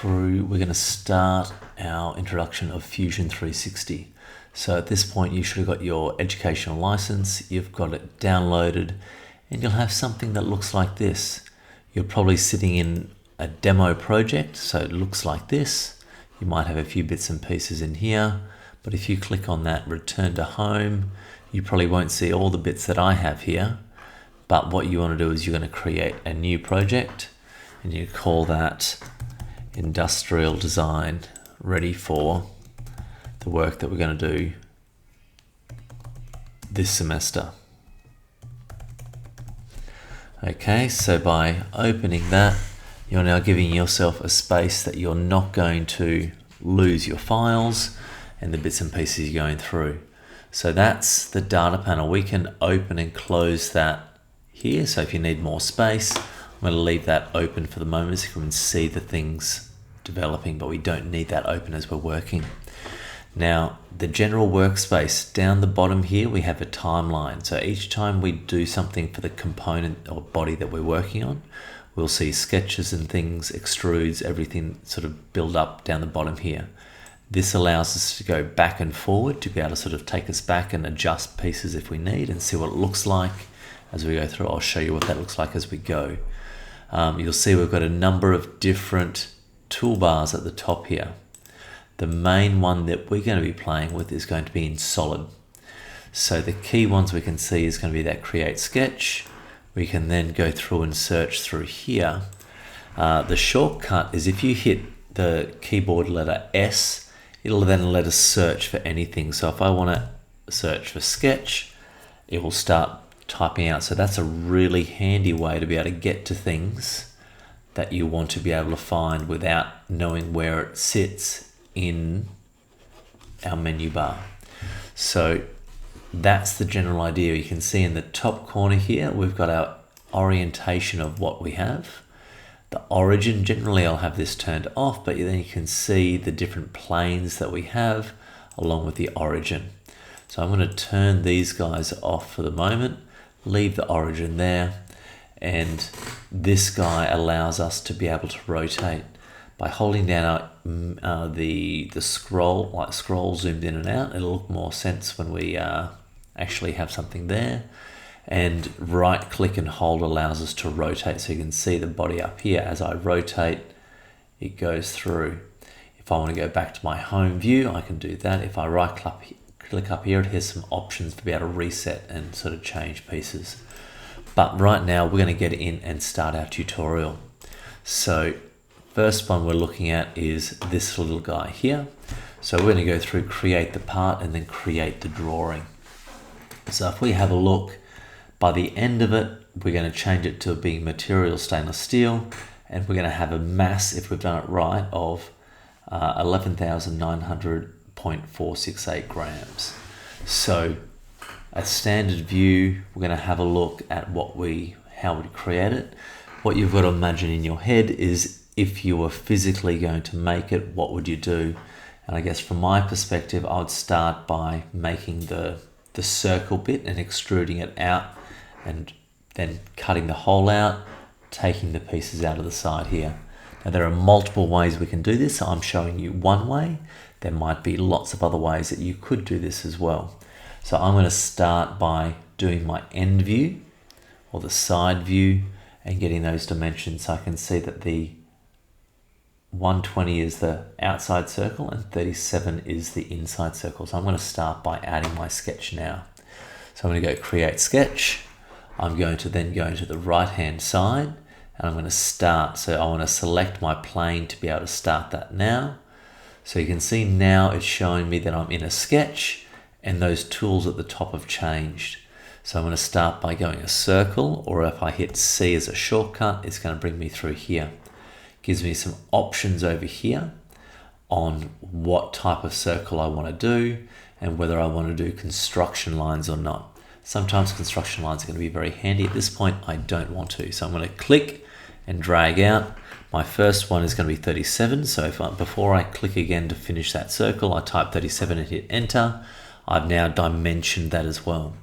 through, we're going to start our introduction of Fusion 360. So at this point you should have got your educational license, you've got it downloaded, and you'll have something that looks like this. You're probably sitting in a demo project, so it looks like this. You might have a few bits and pieces in here, but if you click on that return to home, you probably won't see all the bits that I have here. But what you want to do is you're going to create a new project, and you call that Industrial Design, ready for the work that we're going to do this semester. Okay, so by opening that, you're now giving yourself a space that you're not going to lose your files and the bits and pieces you're going through. So that's the data panel. We can open and close that here. So if you need more space, I'm going to leave that open for the moment so you can see the things developing, but we don't need that open as we're working. Now, the general workspace, down the bottom here, we have a timeline. So each time we do something for the component or body that we're working on, we'll see sketches and things, extrudes, everything sort of build up down the bottom here. This allows us to go back and forward to be able to sort of take us back and adjust pieces if we need and see what it looks like as we go through. I'll show you what that looks like as we go. You'll see we've got a number of different toolbars at the top here. The main one that we're going to be playing with is going to be in solid. So the key ones we can see is going to be that create sketch. We can then go through and search through here. The shortcut is if you hit the keyboard letter S, it'll then let us search for anything. So if I want to search for sketch, it will start typing out. So that's a really handy way to be able to get to things that you want to be able to find without knowing where it sits in our menu bar. So that's the general idea. You can see in the top corner here, we've got our orientation of what we have. The origin, generally I'll have this turned off, but then you can see the different planes that we have along with the origin. So I'm going to turn these guys off for the moment, leave the origin there, and this guy allows us to be able to rotate. By holding down the scroll, like scroll zoomed in and out, it'll look more sense when we actually have something there. And right click and hold allows us to rotate, so you can see the body up here. As I rotate, it goes through. If I want to go back to my home view, I can do that. If I right click up here, it has some options to be able to reset and sort of change pieces. But right now we're going to get in and start our tutorial. So first one we're looking at is this little guy here. So we're going to go through create the part and then create the drawing. So if we have a look, by the end of it, we're going to change it to being material stainless steel, and we're going to have a mass, if we've done it right, of 11,900.468 grams. So a standard view, we're going to have a look at how we create it. What you've got to imagine in your head is if you were physically going to make it, what would you do? And I guess from my perspective, I would start by making the circle bit and extruding it out, and then cutting the hole out, taking the pieces out of the side here. Now there are multiple ways we can do this. I'm showing you one way. There might be lots of other ways that you could do this as well. So I'm going to start by doing my end view or the side view and getting those dimensions, so I can see that the 120 is the outside circle and 37 is the inside circle. So I'm going to start by adding my sketch now. So I'm going to go create sketch. I'm going to then go into the right hand side and I'm going to start. So I want to select my plane to be able to start that now. So you can see now it's showing me that I'm in a sketch and those tools at the top have changed. So I'm going to start by going a circle, or if I hit C as a shortcut, it's going to bring me through here. Gives me some options over here on what type of circle I want to do and whether I want to do construction lines or not. Sometimes construction lines are going to be very handy. At this point, I don't want to. So I'm going to click and drag out. My first one is going to be 37. So before I click again to finish that circle, I type 37 and hit enter. I've now dimensioned that as well.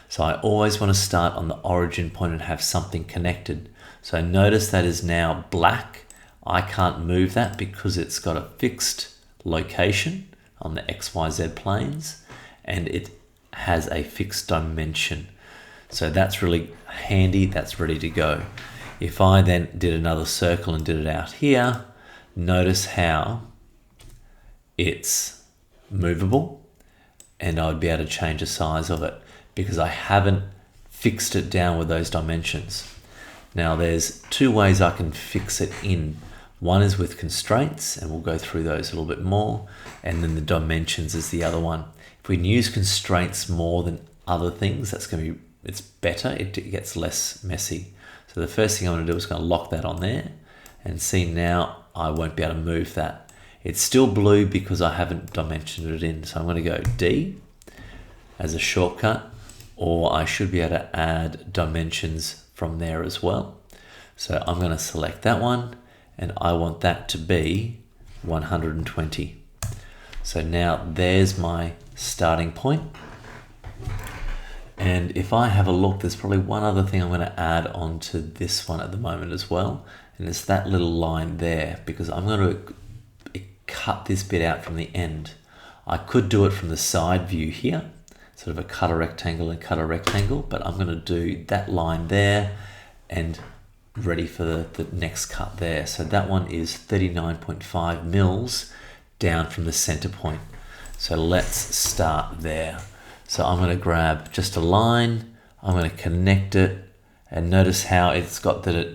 So I always want to start on the origin point and have something connected. So notice that is now black. I can't move that because it's got a fixed location on the XYZ planes and it has a fixed dimension. So that's really handy, that's ready to go. If I then did another circle and did it out here, notice how it's movable and I'd be able to change the size of it because I haven't fixed it down with those dimensions. Now there's two ways I can fix it in. One is with constraints, and we'll go through those a little bit more, and then the dimensions is the other one. If we can use constraints more than other things, it's better, it gets less messy. So the first thing I'm going to do is going to lock that on there, and see now I won't be able to move that. It's still blue because I haven't dimensioned it in, so I'm going to go D as a shortcut, or I should be able to add dimensions from there as well. So I'm going to select that one, and I want that to be 120. So now there's my starting point. And if I have a look, there's probably one other thing I'm going to add onto this one at the moment as well, and it's that little line there, because I'm going to cut this bit out from the end. I could do it from the side view here, sort of a cut a rectangle and cut a rectangle, but I'm going to do that line there and ready for the next cut there. So that one is 39.5 mils down from the center point. So let's start there. So I'm going to grab just a line, I'm going to connect it, and notice how it's got the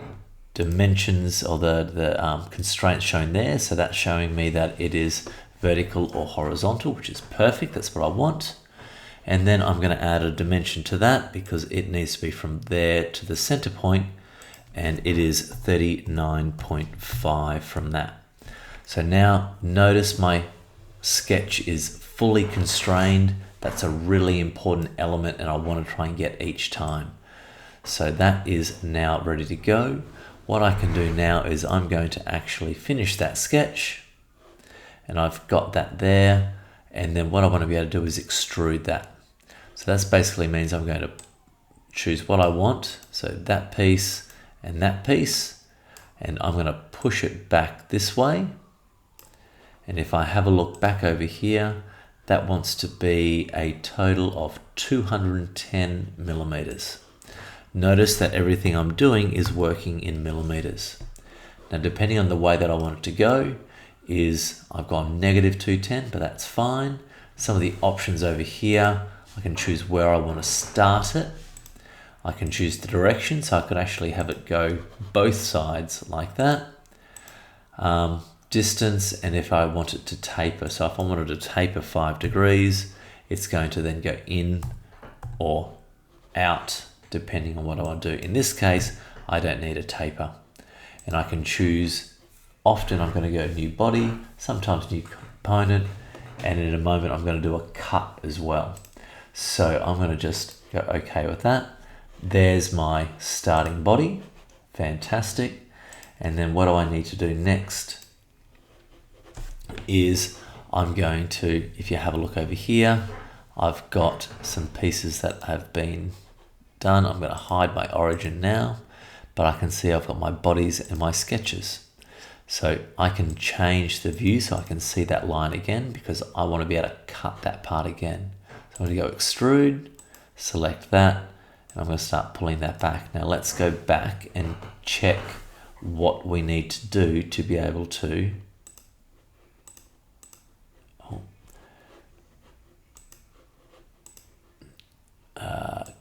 dimensions or the constraints shown there. So that's showing me that it is vertical or horizontal, which is perfect, that's what I want. And then I'm going to add a dimension to that because it needs to be from there to the center point, and it is 39.5 from that. So now notice my sketch is fully constrained. That's a really important element, and I want to try and get each time. So that is now ready to go. What I can do now is I'm going to actually finish that sketch, and I've got that there. And then what I want to be able to do is extrude that. So that basically means I'm going to choose what I want. So that piece and that piece, and I'm going to push it back this way. And if I have a look back over here, that wants to be a total of 210 millimeters. Notice that everything I'm doing is working in millimeters. Now, depending on the way that I want it to go, is I've gone negative 210, but that's fine. Some of the options over here, I can choose where I want to start it. I can choose the direction, so I could actually have it go both sides like that. Distance, and if I want it to taper, so if I wanted to taper 5 degrees, it's going to then go in or out, depending on what I want to do. In this case, I don't need a taper, and I can choose. Often I'm going to go new body, sometimes new component, and in a moment I'm going to do a cut as well. So I'm going to just go okay with that. There's my starting body, fantastic. And then what do I need to do next is I'm going to, if you have a look over here, I've got some pieces that have been done. I'm going to hide my origin now, but I can see I've got my bodies and my sketches. So I can change the view so I can see that line again because I want to be able to cut that part again. So I'm going to go extrude, select that, and I'm going to start pulling that back. Now let's go back and check what we need to do to be able to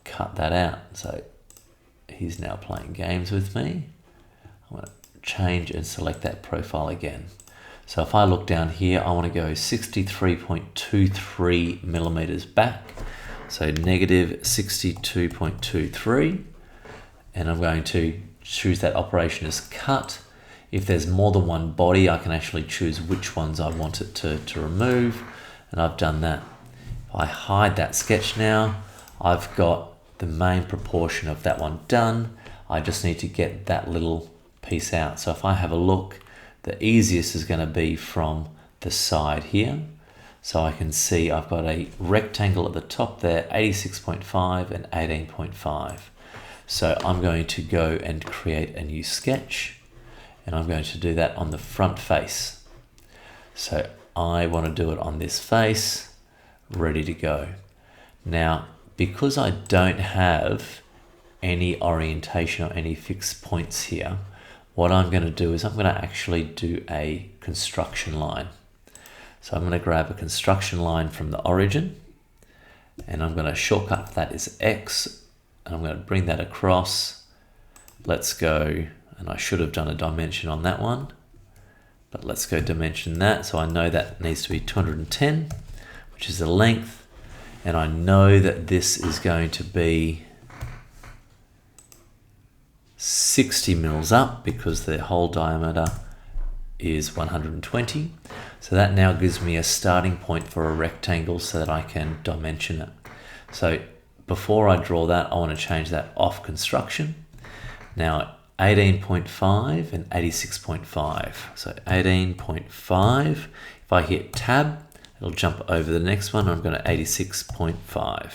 cut that out. So he's now playing games with me. I'm going to change and select that profile again. So if I look down here, I want to go 63.23 millimeters back. So negative 62.23. And I'm going to choose that operation as cut. If there's more than one body, I can actually choose which ones I want it to remove. And I've done that. If I hide that sketch now, I've got the main proportion of that one done. I just need to get that little piece out. So if I have a look, the easiest is going to be from the side here. So I can see I've got a rectangle at the top there, 86.5 and 18.5. So I'm going to go and create a new sketch. and I'm going to do that on the front face. So I want to do it on this face, ready to go. Now, because I don't have any orientation or any fixed points here, what I'm going to do is I'm going to actually do a construction line. So I'm going to grab a construction line from the origin, and I'm going to shortcut that is X, and I'm going to bring that across. Let's go, and I should have done a dimension on that one, but let's go dimension that. So I know that needs to be 210, which is the length, and I know that this is going to be 60 mils up because the hole diameter is 120. So that now gives me a starting point for a rectangle so that I can dimension it. So before I draw that, I want to change that off construction. Now 18.5 and 86.5. So 18.5, if I hit tab, it'll jump over the next one. I'm going to 86.5.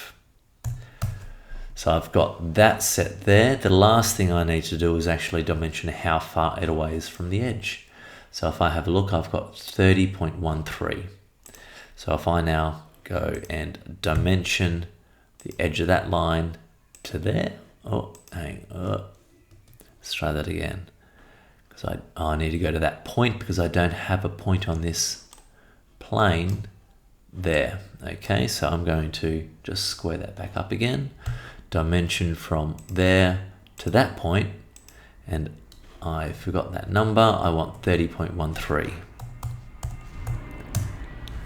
So I've got that set there. The last thing I need to do is actually dimension how far it away is from the edge. So if I have a look, I've got 30.13. So if I now go and dimension the edge of that line to there, let's try that again. Because I need to go to that point because I don't have a point on this plane there. Okay, so I'm going to just square that back up again. Dimension from there to that point, and I forgot that number. I want 30.13.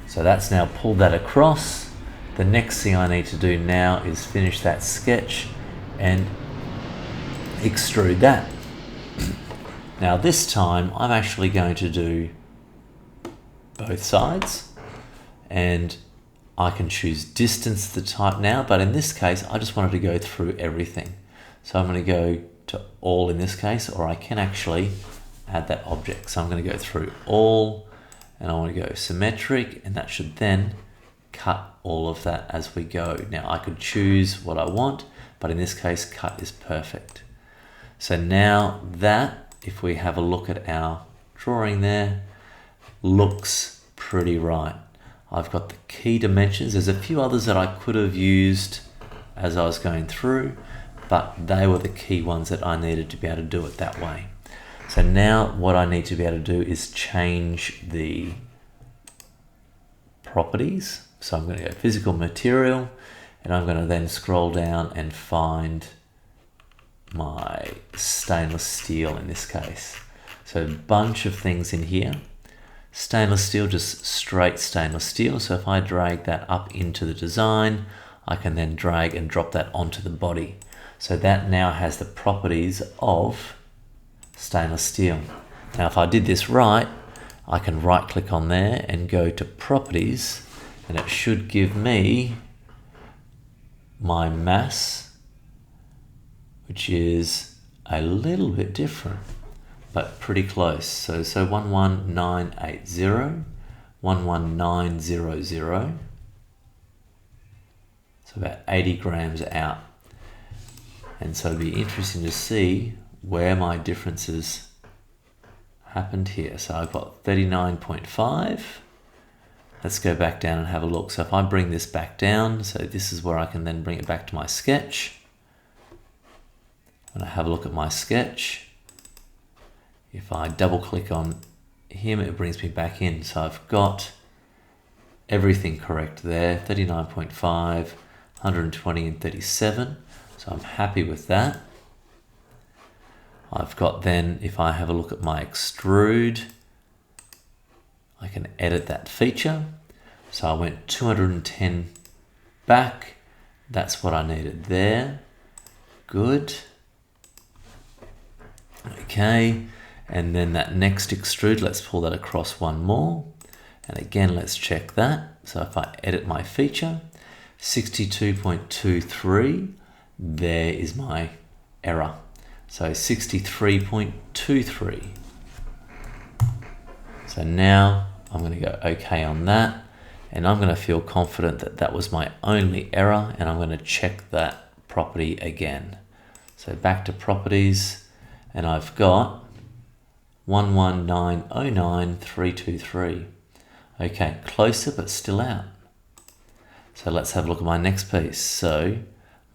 So that's now pulled that across. The next thing I need to do now is finish that sketch and extrude that. Now this time I'm actually going to do both sides, and I can choose distance the type now, but in this case, I just wanted to go through everything. So I'm going to go to all in this case, or I can actually add that object. So I'm going to go through all, and I want to go symmetric, and that should then cut all of that as we go. Now I could choose what I want, but in this case, cut is perfect. So now that, if we have a look at our drawing there, looks pretty right. I've got the key dimensions. There's a few others that I could have used as I was going through, but they were the key ones that I needed to be able to do it that way. So now what I need to be able to do is change the properties. So I'm going to go physical material, and I'm going to then scroll down and find my stainless steel in this case. So a bunch of things in here. Stainless steel, just straight stainless steel. So if I drag that up into the design, I can then drag and drop that onto the body. So that now has the properties of stainless steel. Now if I did this right, I can right click on there and go to properties, and it should give me my mass, which is a little bit different, but pretty close. So 11980, 11900. So about 80 grams out. And so it'd be interesting to see where my differences happened here. So I've got 39.5. Let's go back down and have a look. So if I bring this back down, so this is where I can then bring it back to my sketch. When I have a look at my sketch, if I double click on him, it brings me back in. So I've got everything correct there, 39.5, 120 and 37. So I'm happy with that. I've got then, if I have a look at my extrude, I can edit that feature. So I went 210 back. That's what I needed there. Good. Okay. And then that next extrude, let's pull that across one more. And again, let's check that. So if I edit my feature, 62.23, there is my error. So 63.23. So now I'm going to go OK on that, and I'm going to feel confident that that was my only error, and I'm going to check that property again. So back to properties, and I've got 11909,323. Okay, closer but still out. So let's have a look at my next piece. So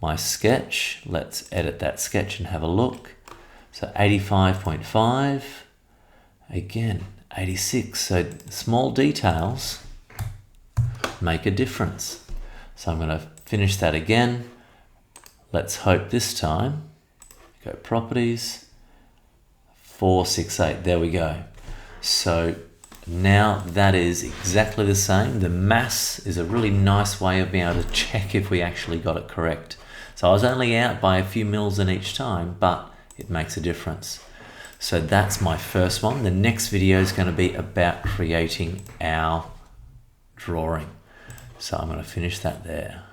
my sketch, let's edit that sketch and have a look. So 85.5, again 86. So small details make a difference. So I'm going to finish that again. Let's hope this time, go properties, 468, there we go. So now that is exactly the same. The mass is a really nice way of being able to check if we actually got it correct. So I was only out by a few mils in each time, but it makes a difference. So that's my first one. The next video is going to be about creating our drawing. So I'm going to finish that there.